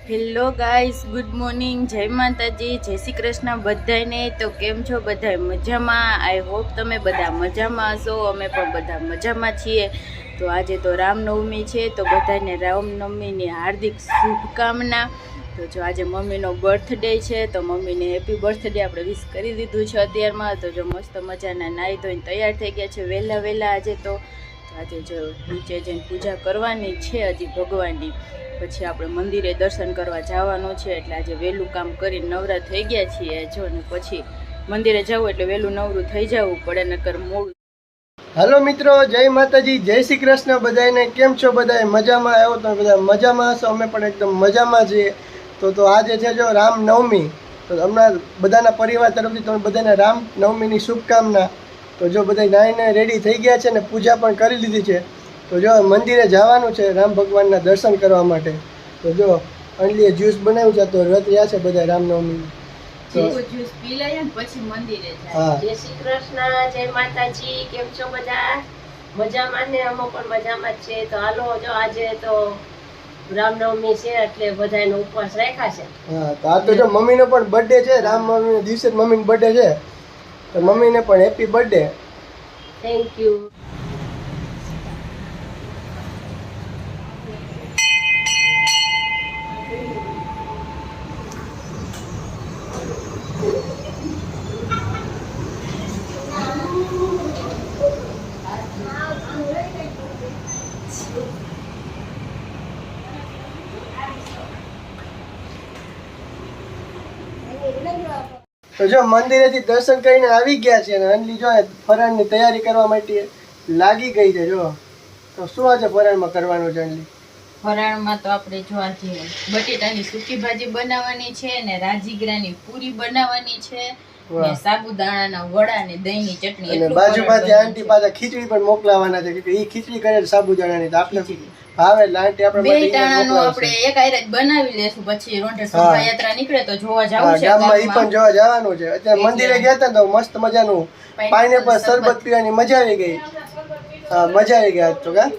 Hello guys, good morning, જય માતાજી, જય શ્રી કૃષ્ણ બધાને। તો કેમ છો બધા? મજામાં? આઈ હોપ તમે બધા મજામાં હશો। અમે પણ બધા મજામાં છીએ। તો આજે તો રામનવમી છે, તો બધાને રામનવમીની હાર્દિક શુભકામના। તો જો આજે મમ્મીનો બર્થડે છે, તો મમ્મીને હેપી બર્થડે આપણે વિશ કરી દીધું છે અત્યારમાં। તો જો મસ્ત મજાના નાહી ધોઈને તૈયાર થઈ ગયા છે વહેલા આજે તો આજે જો નીચે જઈને પૂજા કરવાની છે હજી ભગવાનની, પછી આપણે મંદિરે દર્શન કરવા જવાનું છે। એટલે આજે વહેલું કામ કરીને નવરા થઈ ગયા છીએ જો, ને પછી મંદિરે જવું એટલે વહેલું નવરું થઈ જવું પડે, નકર મોડું। હાલો મિત્રો, જય માતાજી, જય શ્રી કૃષ્ણ બધાને। કેમ છો બધા? મજામાં? આવ્યો તો બધા મજામાં હશો? અમે પણ એકદમ મજામાં છીએ। તો આજે છે જો રામનવમી, તો હમણાં બધાના પરિવાર તરફથી તમે બધાને રામનવમીની શુભકામના। તો જો બધા નાઈને રેડી થઈ ગયા છે ને પૂજા પણ કરી લીધી છે। તો જો મંદિરે જવાનું છે રામ ભગવાનના દર્શન કરવા માટે। તો જો અંડલીએ જ્યુસ બનાવ્યું છે, તો રથ રહ્યા છે બધા રામનવમી। જ્યુસ પી લઈએ ને પછી મંદિરે જાય। જય શ્રી કૃષ્ણ, જય માતાજી, કેમ છો બધા? મજામાં ને? અમે પણ મજામાં જ છે। તો હાલો, જો આજે તો રામનવમી છે એટલે બધાનો ઉપવાસ રાખ્યા છે। હા, તો આ તો જો મમ્મીનો પણ બર્થડે છે, રામનવમીના દિવસે જ મમ્મીનો બર્થડે છે, તો મમ્મીને પણ હેપી બર્થડે। Thank you. તો જો મંદિરેથી દર્શન કરીને આવી ગયા છે અને અંજલી જો ફરાળની તૈયારી કરવા માટે લાગી ગઈ છે। જો તો શું આજે ફરાળમાં કરવાનું છે અંજલી? ફરાળમાં તો આપણે જો આજે બટેટાની સૂકી ભાજી બનાવવાની છે ને રાજગરાની પૂરી બનાવવાની છે ને સાબુદાણાના વડા ને દહીંની ચટણી। અને બાજુમાંથી આંટી પાછા ખીચડી પણ મોકલાવાના છે કે એ ખીચડી કરે છે સાબુદાણાની, તો આપણે ભાવે એટલે આંટી આપણે બે ટાણાનું આપણે એક આયરે જ બનાવી લેશું, પછી રોંઢે શોભાયાત્રા નીકળે તો જોવા જવું છે ગામમાં ઈ પણ જોવા જવાનું છે। અત્યારે મંદિરે ગયા હતા તો મસ્ત મજાનું પાઇનેપલ શરબત પીવાની મજા આવી ગઈ। હા, મજા આવી ગઈ આજ તો। કા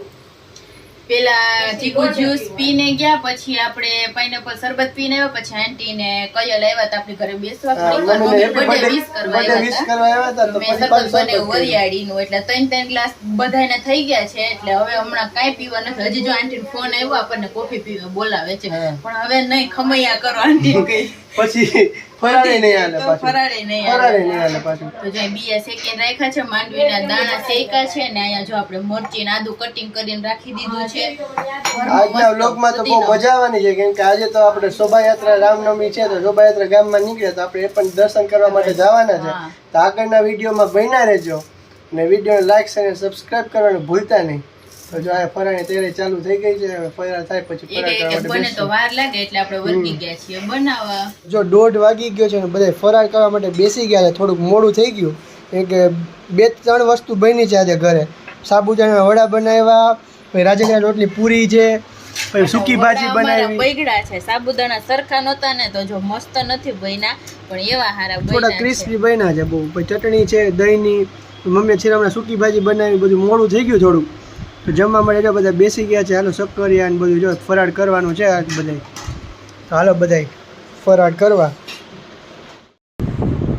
પેલા ચીકુ જ્યુસ પીને ગયા, પછી આપણે પાઇનેપલ શરબત પીને આવ્યા, પછી આંટી ને કયલ આવ્યા હતા આપણી ઘરે બેસવા, બર્થડે વિશ કરવા આવ્યા હતા। તો મેં શરબત બનાવ્યું વરિયાળીનું, એટલે 3 ગ્લાસ બધાને થઈ ગયા છે। એટલે હવે હમણાં કાંઈ પીવા નથી। હજી જો આંટી ફોન આવ્યો આપણને કોફી પીવા બોલાવે છે, પણ હવે નહીં, ખમૈયા કરો આંટી કઈ પછી ફરાળે નહીં હાલે પાછું, ફરાળે નહીં હાલે પાછું। તો જો બીયા શેકીને રાખ્યા છે, માંડવીના દાણા શેકા છે ને અહીંયા જો આપણે મરચી ને આદુ કટિંગ કરીને રાખી દીધું છે। આજના વ્લોગમાં તો બહુ મજા આવવાની છે, કેમ કે આજે તો આપણે શોભાયાત્રા રામનવમી છે, તો શોભાયાત્રા ગામમાં નીકળે તો આપણે એ પણ દર્શન કરવા માટે જવાના છે। તો આગળના વિડીયોમાં બન્યા રહેજો ને વિડીયોને લાઈક અને સબસ્ક્રાઇબ કરવાનું ભૂલતા નહીં। તો જો આ ફરાળની તૈયારી ચાલુ થઈ ગઈ છે, ફરાળ થાય પછી ફરાળ બને તો વાર લાગે એટલે આપણે વર્ગી ગયા છીએ બનાવવા। જો 1:30 વાગી ગયો છે ને બધા ફરાળ કરવા માટે બેસી ગયા છે। થોડુંક મોડું થઈ ગયું કે 2-3 વસ્તુ બની છે આજે ઘરે। સાબુદાણાના વડા બનાવ્યા, પછી રાજગરાની રોટલી પૂરી છે, પછી સૂકી ભાજી બનાવી। બગડા છે સાબુદાણા સરખા નહોતા ને, તો જો મસ્ત નથી બન્યા, પણ એવા હારા બન્યા, થોડા ક્રિસ્પી બન્યા છે બહુ। પછી ચટણી છે દહીંની, મમ્મીએ છીરામણા સૂકી ભાજી બનાવી, બધું મોડું થઈ ગયું થોડુંક। તો જમવા માટે જો બધા બેસી ગયા છે। હાલો શક્કરિયા ને બધું જો ફરાળ કરવાનું છે આજ બધાય, તો હાલો બધાય ફરાળ કરવા।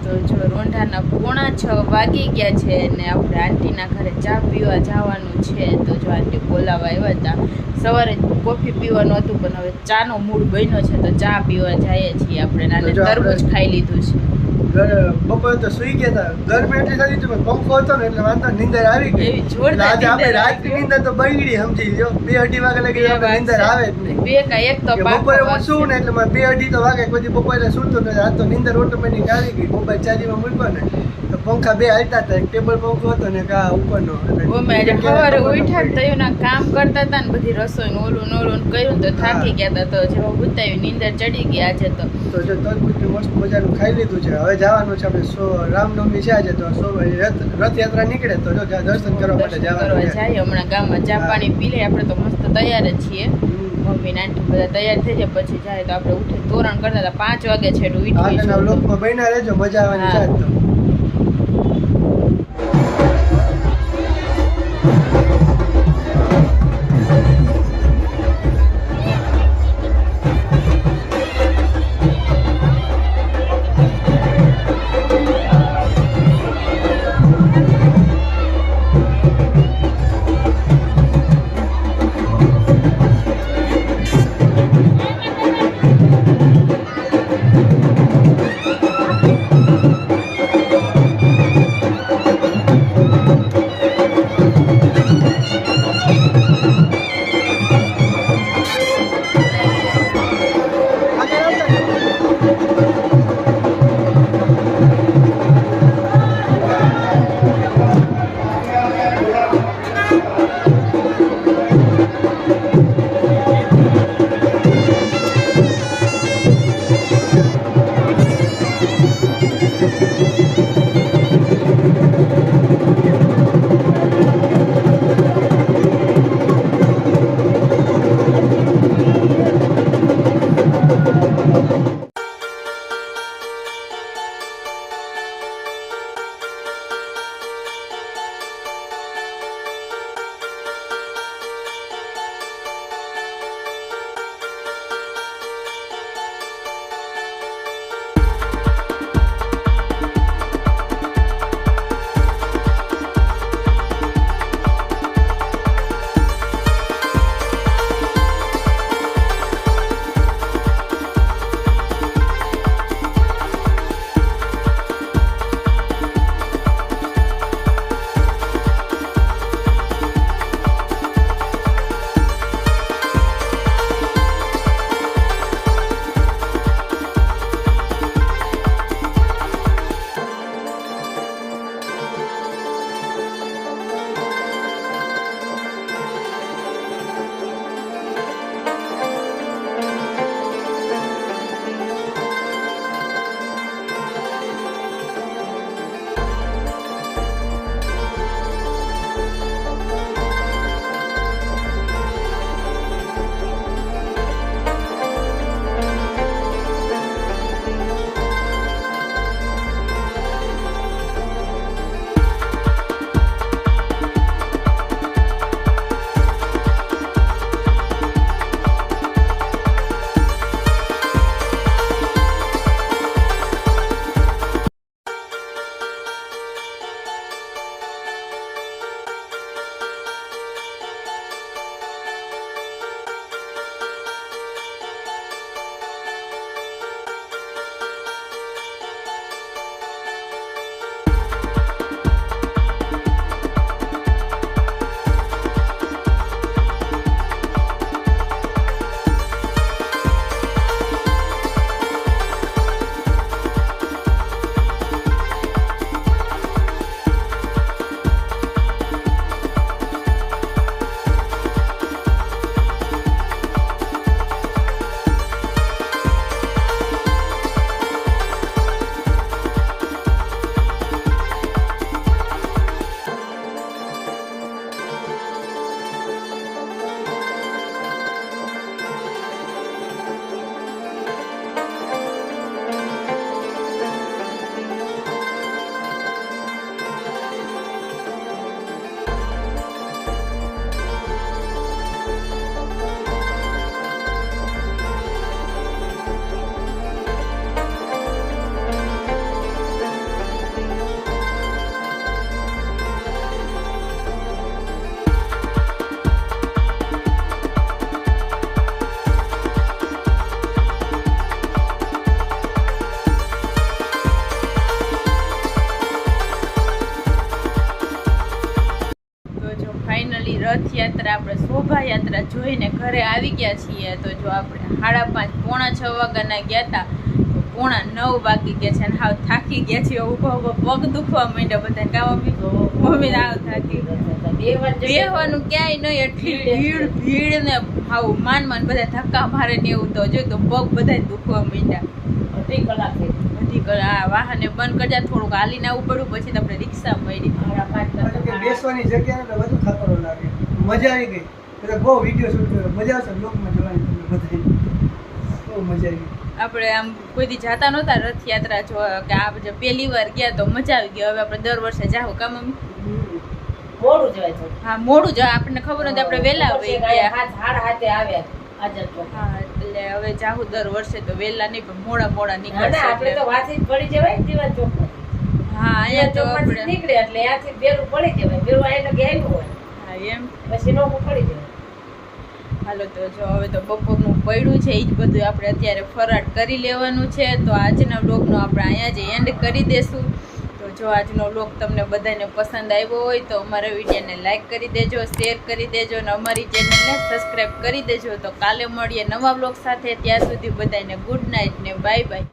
તો જો રોંઢાના 6:45 વાગી ગયા છે ને આપણે આંટીના ઘરે ચા પીવા જવાનું છે। તો જો આંટી બોલાવા આવ્યા હતા, સવારે કોફી પીવાનું હતું પણ હવે ચાનો મૂડ બન્યો છે તો ચા પીવા જઈએ છીએ આપણે। નાને તરબૂચ ખાઈ લીધું છે। બપોરે તો સુઈ ગયા હતા, ગરમી એટલી થતી હતી, પંખો હતો ને એટલે વાંધો નીંદર આવી ગઈ। આજે આપણે રાતની નીંદર તો બગડી, સમજી લો 2-2:30 વાગે લગી નીંદર આવે જ નહીં। બપોરે હું શું ને એટલે 2-2:30 તો વાગે, કોઈ બપોરે સૂતો નથી, આ તો નીંદર ઓટોમેટિક આવી ગઈ। મોબાઈલ ચાર્જિંગમાં મૂક્યો ને તો પંખા 2 હાલતા હતા, એક ટેબલ પંખો હતો ને કા ઉપરનો। સવારે ઉઠ્યા તો એના કામ કરતા હતા ને બધી રસોઈ ઓલું નોલું કર્યું તો થાકી ગયા હતા, તો જેવા ઉતાવી નીંદર ચડી ગઈ આજે તો જો તરબૂચ મસ્ત મજાનું ખાઈ લીધું છે। હવે જવાનું છે આપણે રામનવમી છે આજે, તો રથયાત્રા નીકળે તો જો દર્શન કરવા માટે જવાનું જાય। હમણાં ગામમાં ચા પાણી પી લે, આપણે તો મસ્ત તૈયાર જ છીએ। મમ્મી નાની બધા તૈયાર થઈ જાય પછી જાય, તો આપણે ઉઠી તોરણ કરતા હતા 5 વાગે છે ઉઠી। આગળના વ્લોગમાં બન્યા રહેજો, મજા આવવાની છે આજ તો। રથયાત્રા આપણે શોભાયાત્રા જોઈને ઘરે આવી ગયા છીએ. તો જો આપણે 5:30 પોણા 6 વાગ્યાના ગયા હતા, તો પોણા 9 વાગી ગયા છે અને હાવ થાકી ગયા છીએ. ઊભા ઊભા પગ દુખવા માંડ્યા બધાને. કામ મમ્મી હાવ થાકી બેહવાનું ક્યાંય નહીં, એટલી ભીડ ને હાવ માન બધા ધક્કા મારે ને એવું. તો જો તો પગ બધા દુખવા માંડ્યા. અઢી કલાક વાહને બંધ કરજા, થોડુંક હાલીને આવવું પડ્યું. પછી તો આપણે રિક્ષા મળી. બેસવાની જગ્યા ને બધું ખાતરો લાગે. મજા આવી ગઈ. બધા બહુ વિડીયો શૂટ કર્યો. મજા આવશે બ્લોગમાં જોવાની તમને બધાય. બહુ મજા આવી ગઈ. આપણે આમ કોઈ દી જાતા નહોતા રથયાત્રા જોવા, કે આ પહેલી વાર ગયા તો મજા આવી ગઈ. હવે આપણે દર વર્ષે જાવ. કા મમ્મી? મોડું જવાય છે. હા મોડું જ. આપણને ખબર નથી, આપણે વહેલા આવી ગયા. હાથે આવ્યા આજે તો. હા એટલે હવે જાહુ દર વર્ષે તો વહેલા નહીં, પણ મોડા આપણે નીકળશે. તો વાથી જ પડી જવાય જીવન ચોકમાં. હા અહીંયા તો આપણે નીકળે એટલે ત્યાંથી ભેરું પડી જવાય. ભેરું આઈને ગયેલું હોય હા એમ. પછી નો પડી જવાય. હાલો તો જો હવે તો બપોરનું પડ્યું છે, એ જ બધું આપણે અત્યારે ફરાળ કરી લેવાનું છે. તો આજના વ્લોગનો આપણે અહીંયા જ એન્ડ કરી દેશું. તો જો આજનો વ્લોગ તમને બધાને પસંદ આવ્યો હોય તો અમારા વિડીયોને લાઈક કરી દેજો, શેર કરી દેજો અને અમારી ચેનલને સબસ્ક્રાઈબ કરી દેજો. તો કાલે મળીએ નવા વ્લોગ સાથે. ત્યાં સુધી બધાને ગુડ નાઇટ ને બાય બાય.